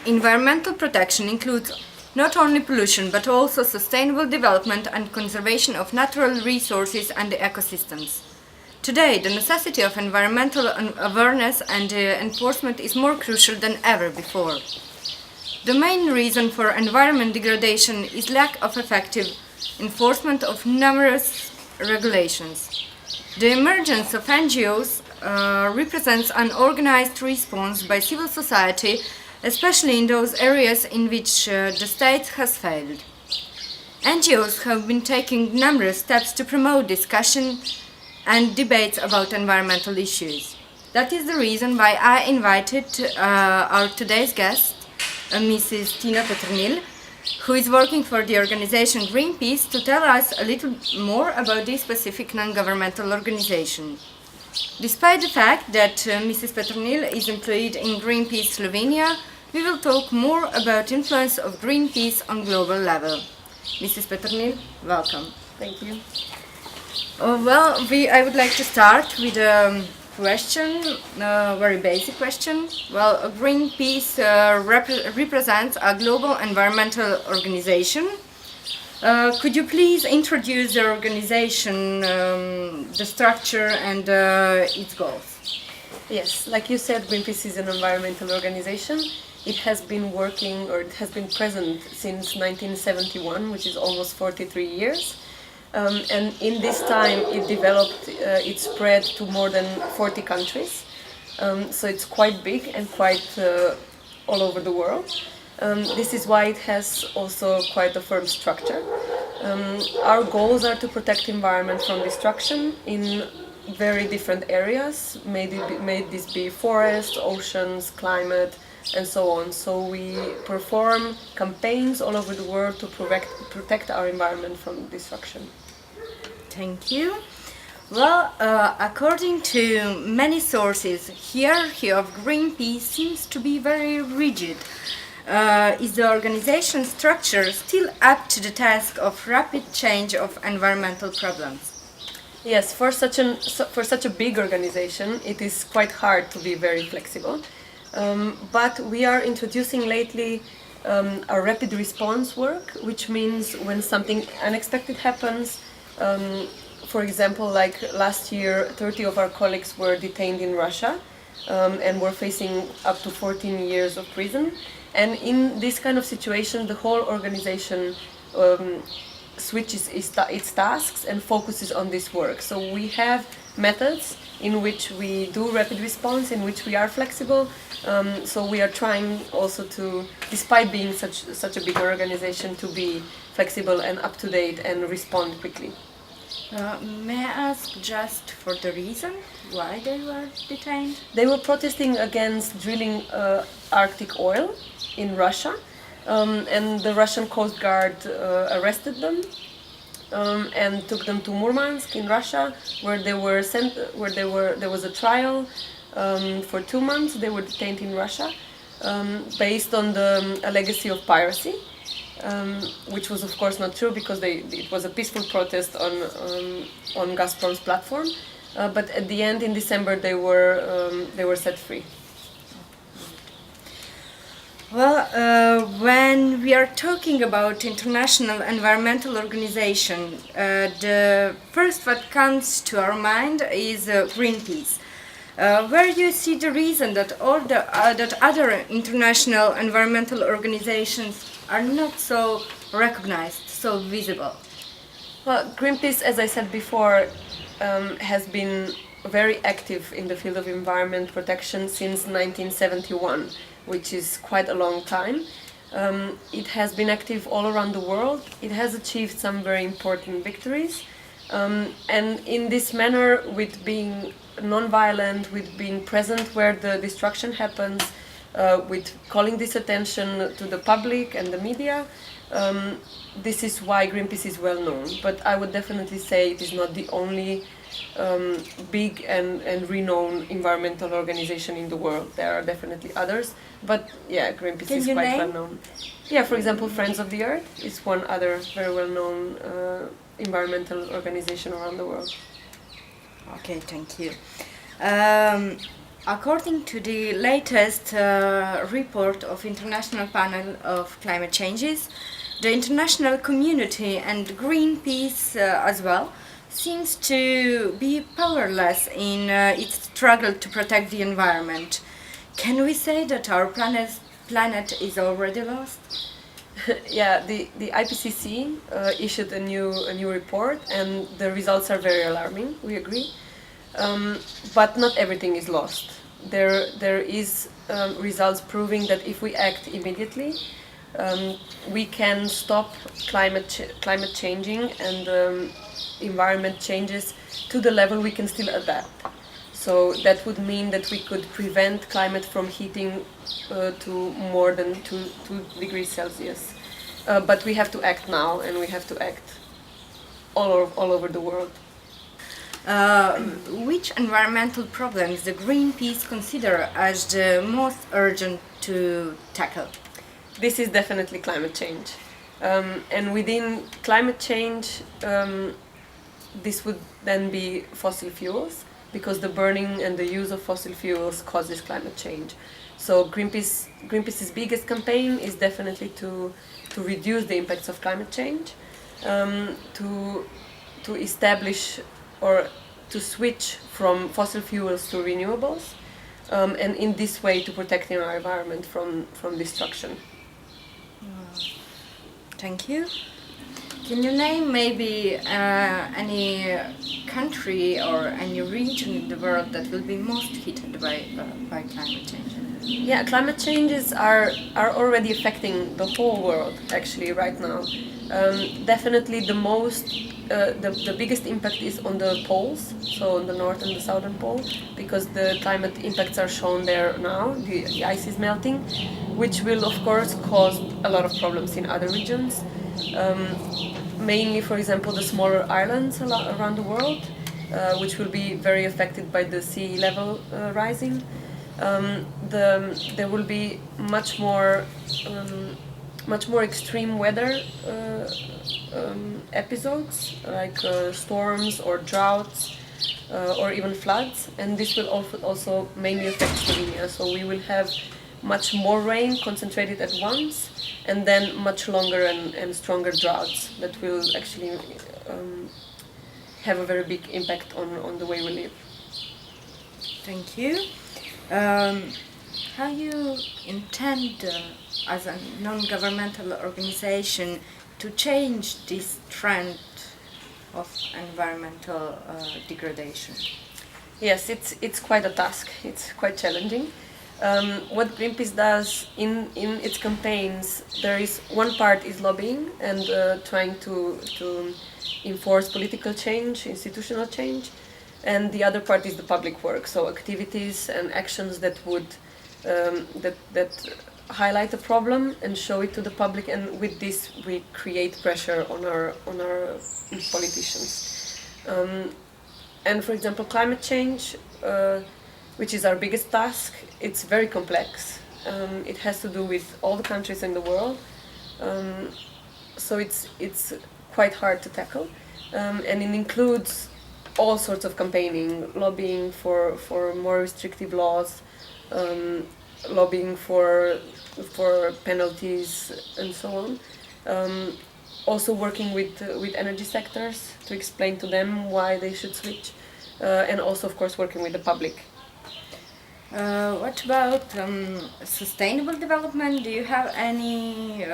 Environmental protection includes not only pollution but also sustainable development and conservation of natural resources and ecosystems. Today, the necessity of environmental awareness and enforcement is more crucial than ever before. The main reason for environment degradation is lack of effective enforcement of numerous regulations. The emergence of NGOs represents an organized response by civil society, especially in those areas in which the state has failed. NGOs have been taking numerous steps to promote discussion and debates about environmental issues. That is the reason why I invited our today's guest, Mrs. Peternel, who is working for the organization Greenpeace, to tell us a little more about this specific non-governmental organization. Despite the fact that Mrs. Peternel is employed in Greenpeace Slovenia, we will talk more about influence of Greenpeace on global level. Mrs. Peternel, welcome. Thank you. I would like to start with a question, a very basic question. Well, Greenpeace represents a global environmental organization. Could you please introduce the organization, the structure and its goals? Yes, like you said, Greenpeace is an environmental organization. It has been working, or it has been present since 1971, which is almost 43 years. And in this time it developed, it spread to more than 40 countries. So it's quite big and quite all over the world. This is why it has also quite a firm structure. Our goals are to protect environment from destruction in very different areas. May this be forest, oceans, climate, and so on. So we perform campaigns all over the world to protect our environment from destruction. Thank you. Well, according to many sources, hierarchy of Greenpeace seems to be very rigid. Is the organization structure still up to the task of rapid change of environmental problems? Yes, for such a big organization, it is quite hard to be very flexible. But we are introducing lately a rapid response work, which means when something unexpected happens. For example, like last year, 30 of our colleagues were detained in Russia and were facing up to 14 years of prison. And in this kind of situation, the whole organization switches its tasks and focuses on this work. So we have methods in which we do rapid response, in which we are flexible. So we are trying also to, despite being such a big organization, to be flexible and up to date and respond quickly. May I ask just for the reason why they were detained? They were protesting against drilling Arctic oil in Russia, and the Russian Coast Guard arrested them and took them to Murmansk in Russia, where they were sent. There was a trial for 2 months. They were detained in Russia based on a legacy of piracy. Which was of course not true, because it was a peaceful protest on Gazprom's platform. But at the end, in December, they were set free. Well, when we are talking about international environmental organization, the first what comes to our mind is Greenpeace. Where you see the reason that that other international environmental organizations are not so recognized, so visible? Well, Greenpeace, as I said before, has been very active in the field of environment protection since 1971, which is quite a long time. It has been active all around the world. It has achieved some very important victories. And in this manner, with being non-violent, with being present where the destruction happens, with calling this attention to the public and the media, this is why Greenpeace is well known. But I would definitely say it is not the only big and renowned environmental organization in the world. There are definitely others, but yeah, Greenpeace is quite well known. Yeah, for example, Friends of the Earth is one other very well known environmental organization around the world. Okay, thank you. According to the latest report of International Panel of Climate Changes, the international community and Greenpeace as well seems to be powerless in its struggle to protect the environment. Can we say that our planet is already lost? Yeah, the IPCC issued a new report, and the results are very alarming. We agree, but not everything is lost. There is results proving that if we act immediately, we can stop climate changing and environment changes to the level we can still adapt. So that would mean that we could prevent climate from heating to more than 2 degrees Celsius. But we have to act now, and we have to act all over the world. Which environmental problems the Greenpeace consider as the most urgent to tackle? This is definitely climate change. And within climate change, this would then be fossil fuels, because the burning and the use of fossil fuels causes climate change. So Greenpeace's biggest campaign is definitely to reduce the impacts of climate change, to establish or to switch from fossil fuels to renewables, and in this way to protecting our environment from destruction. Thank you. Can you name maybe any country or any region in the world that will be most hit by climate change? Yeah, climate changes are already affecting the whole world actually right now. Definitely the biggest impact is on the poles, so on the north and the southern pole, because the climate impacts are shown there now. The ice is melting, which will of course cause a lot of problems in other regions. Mainly, for example, the smaller islands around the world, which will be very affected by the sea level rising. There will be much more extreme weather episodes, like storms or droughts, or even floods, and this will also mainly affect Slovenia. So we will have much more rain concentrated at once, and then much longer and stronger droughts that will actually have a very big impact on the way we live. Thank you. How you intend, as a non-governmental organization, to change this trend of environmental degradation? Yes, it's quite a task. It's quite challenging. What Greenpeace does in its campaigns, there is one part is lobbying and trying to enforce political change, institutional change, and the other part is the public work, so activities and actions that would that highlight the problem and show it to the public, and with this we create pressure on our politicians. And for example, climate change, which is our biggest task, it's very complex. It has to do with all the countries in the world, so it's quite hard to tackle, and it includes all sorts of campaigning, lobbying for more restrictive laws, lobbying for penalties and so on. Also working with energy sectors to explain to them why they should switch, and also of course working with the public. What about sustainable development? Do you have any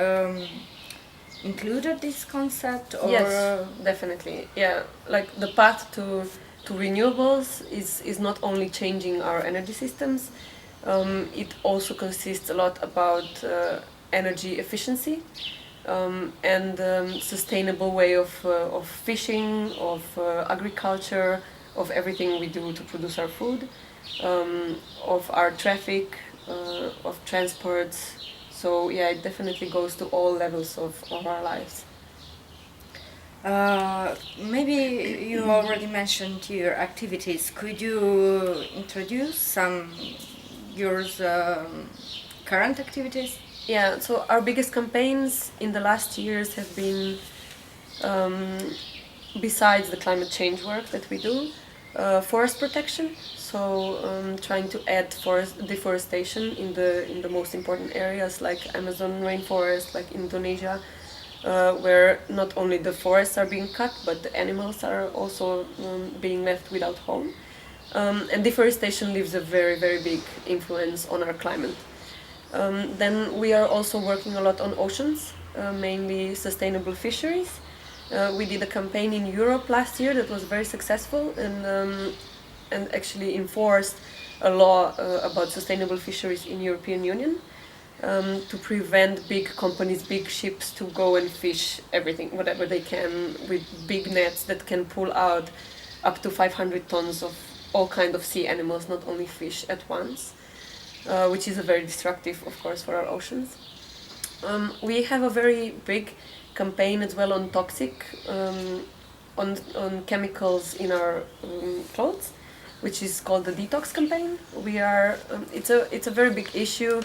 included this concept? Or Yes, definitely. Yeah, like the path to renewables is not only changing our energy systems. It also consists a lot about energy efficiency, and sustainable way of fishing, of agriculture, of everything we do to produce our food, of our traffic, of transports. So yeah, it definitely goes to all levels of our lives. Maybe you already mentioned your activities. Could you introduce some your current activities? Yeah, so our biggest campaigns in the last years have been, besides the climate change work that we do, forest protection, so trying to add forest deforestation in the most important areas like Amazon rainforest, like Indonesia, where not only the forests are being cut, but the animals are also being left without home. And deforestation leaves a very, very big influence on our climate. Then we are also working a lot on oceans, mainly sustainable fisheries. We did a campaign in Europe last year that was very successful and actually enforced a law about sustainable fisheries in European Union to prevent big companies, big ships to go and fish everything, whatever they can, with big nets that can pull out up to 500 tons of all kinds of sea animals, not only fish at once, which is a very destructive, of course, for our oceans. We have a very big campaign as well on toxic, on chemicals in our clothes, which is called the detox campaign. We are it's a very big issue,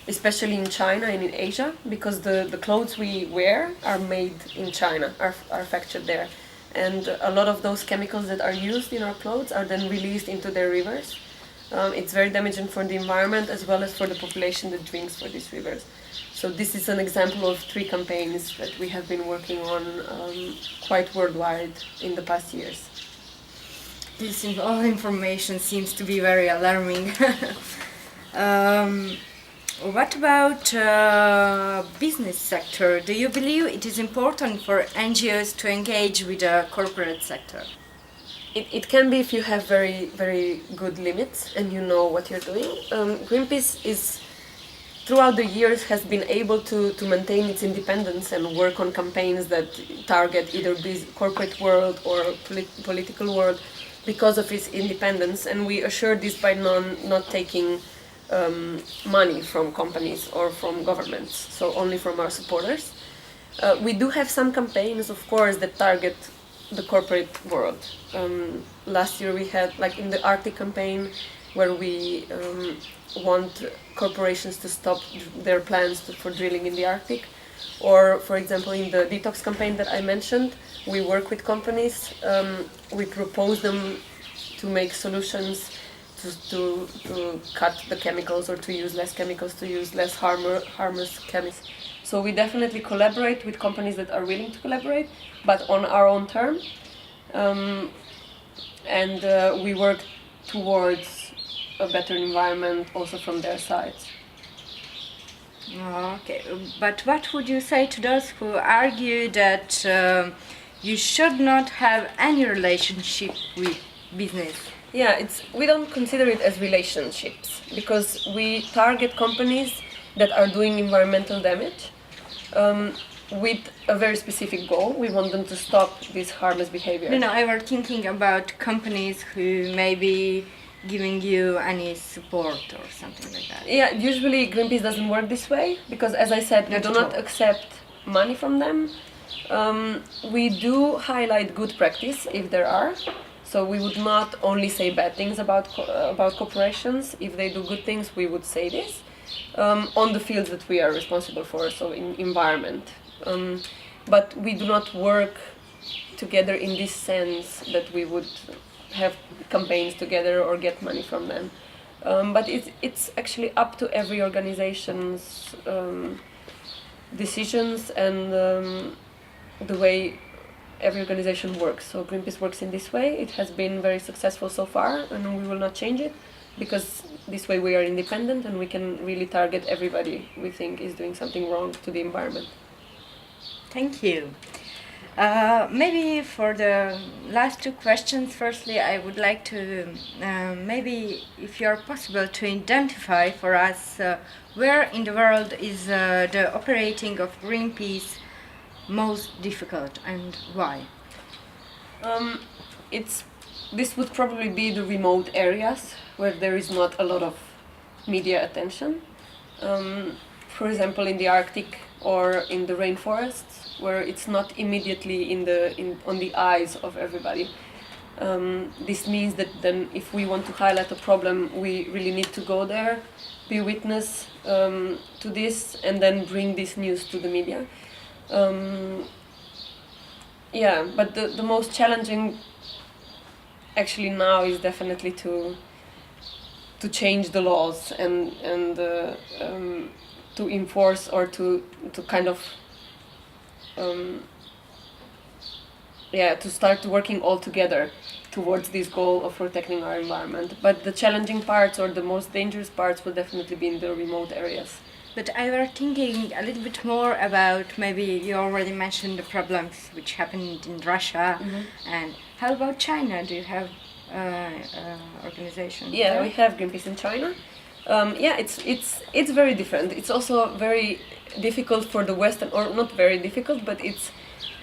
especially in China and in Asia, because the clothes we wear are made in China, are manufactured there, and a lot of those chemicals that are used in our clothes are then released into their rivers. It's very damaging for the environment as well as for the population that drinks for these rivers. So this is an example of 3 campaigns that we have been working on quite worldwide in the past years. This all information seems to be very alarming. What about business sector? Do you believe it is important for NGOs to engage with the corporate sector? It can be if you have very, very good limits and you know what you're doing. Greenpeace is, throughout the years, has been able to maintain its independence and work on campaigns that target either corporate world or political world because of its independence, and we assure this by not taking money from companies or from governments, so only from our supporters. We do have some campaigns, of course, that target the corporate world. Last year we had, like in the Arctic campaign, where we want corporations to stop their plans for drilling in the Arctic. Or, for example, in the detox campaign that I mentioned, we work with companies, we propose them to make solutions to cut the chemicals or to use less chemicals, to use less harmless chemicals. So we definitely collaborate with companies that are willing to collaborate, but on our own term. And we work towards a better environment also from their side. Okay, but what would you say to those who argue that you should not have any relationship with business? Yeah, we don't consider it as relationships because we target companies that are doing environmental damage with a very specific goal. We want them to stop this harmless behavior. No, I was thinking about companies who may be giving you any support or something like that. Yeah, usually Greenpeace doesn't work this way because, as I said, we do not accept money from them. We do highlight good practice if there are. So we would not only say bad things about corporations. If they do good things, we would say this on the fields that we are responsible for, so in environment. But we do not work together in this sense that we would have campaigns together or get money from them. But it's actually up to every organization's decisions and the way every organization works. So Greenpeace works in this way. It has been very successful so far, and we will not change it because this way we are independent and we can really target everybody we think is doing something wrong to the environment. Thank you. Maybe for the last 2 questions, firstly, I would like to maybe, if you're possible, to identify for us where in the world is the operating of Greenpeace most difficult and why? This would probably be the remote areas where there is not a lot of media attention. For example, in the Arctic or in the rainforests, where it's not immediately on the eyes of everybody. This means that then if we want to highlight a problem, we really need to go there, be witness to this, and then bring this news to the media. Yeah, but the most challenging actually now is definitely to change the laws and to enforce or to kind of to start working all together towards this goal of protecting our environment. But the challenging parts or the most dangerous parts will definitely be in the remote areas. But I were thinking a little bit more about, maybe you already mentioned the problems which happened in Russia, and how about China? Do you have organization? Yeah, we have Greenpeace in China. It's very different. It's also very difficult for the Western, or not very difficult, but it's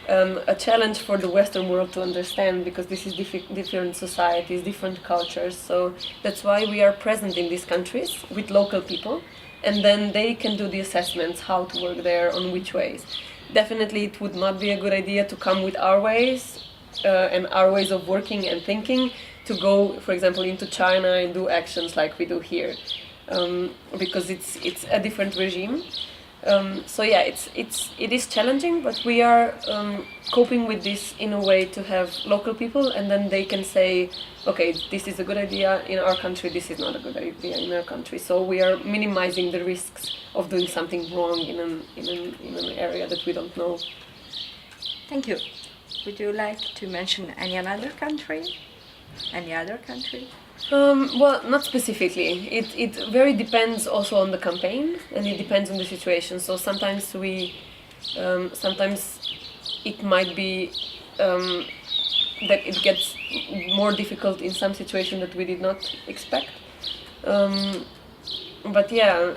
a challenge for the Western world to understand, because this is different societies, different cultures. So that's why we are present in these countries with local people, and then they can do the assessments how to work there, on which ways. Definitely it would not be a good idea to come with our ways and our ways of working and thinking to go, for example, into China and do actions like we do here, because it's a different regime. It is challenging, but we are coping with this in a way to have local people, and then they can say, okay, this is a good idea in our country, this is not a good idea in our country. So we are minimizing the risks of doing something wrong in an area that we don't know. Thank you. Would you like to mention any other country? Any other country? Well, not specifically. It very depends also on the campaign, and it depends on the situation. So sometimes it might be that it gets more difficult in some situation that we did not expect. But yeah,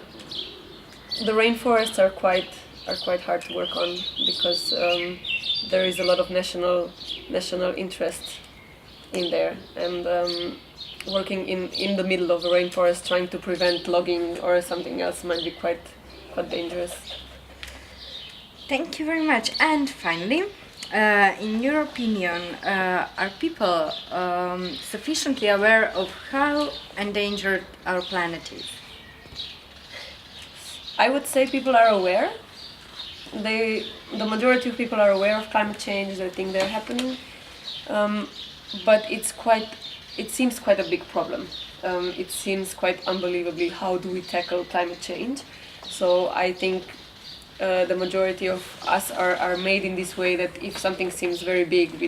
the rainforests are quite hard to work on, because there is a lot of national interest in there, and working in the middle of a rainforest trying to prevent logging or something else might be quite dangerous. Thank you very much. And finally, in your opinion, are people sufficiently aware of how endangered our planet is? I would say people are aware. The majority of people are aware of climate change. They think they're happening, but it seems quite a big problem. It seems quite unbelievably, how do we tackle climate change? So I think the majority of us are made in this way that if something seems very big, we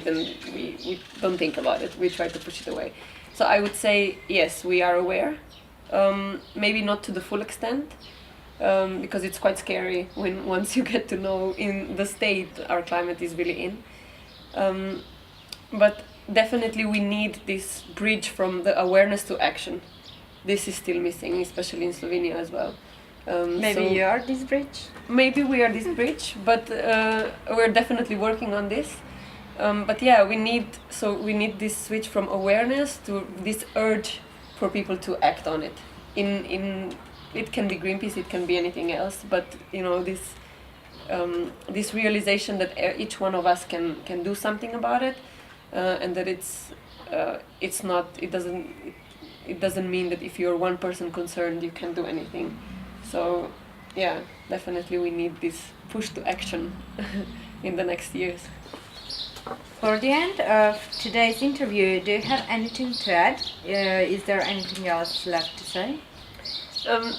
don't think about it. We try to push it away. So I would say yes, we are aware. Maybe not to the full extent, because it's quite scary once you get to know in the state our climate is really in. But definitely we need this bridge from the awareness to action. This is still missing, especially in Slovenia as well. Maybe you are this bridge? Maybe we are this bridge, but we're definitely working on this. But yeah, we need this switch from awareness to this urge for people to act on it. It can be Greenpeace, it can be anything else, but this realization that each one of us can do something about it, and that it doesn't mean that if you're one person concerned you can do anything. So yeah, definitely we need this push to action in the next years. For the end of today's interview, do you have anything to add? Is there anything else left to say?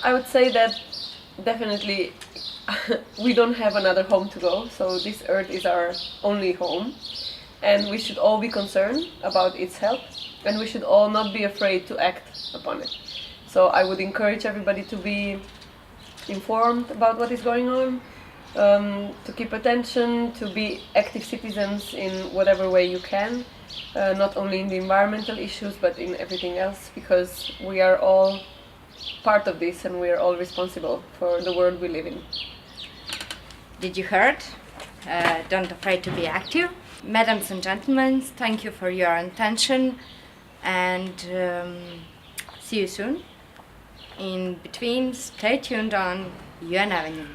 I would say that definitely we don't have another home to go, so this earth is our only home, and we should all be concerned about its health, and we should all not be afraid to act upon it. So I would encourage everybody to be informed about what is going on, to keep attention, to be active citizens in whatever way you can, not only in the environmental issues but in everything else, because we are all part of this and we are all responsible for the world we live in. Did you heard? Don't afraid to be active. Madams and gentlemen, thank you for your attention, and see you soon. In between, stay tuned on UN Avenue.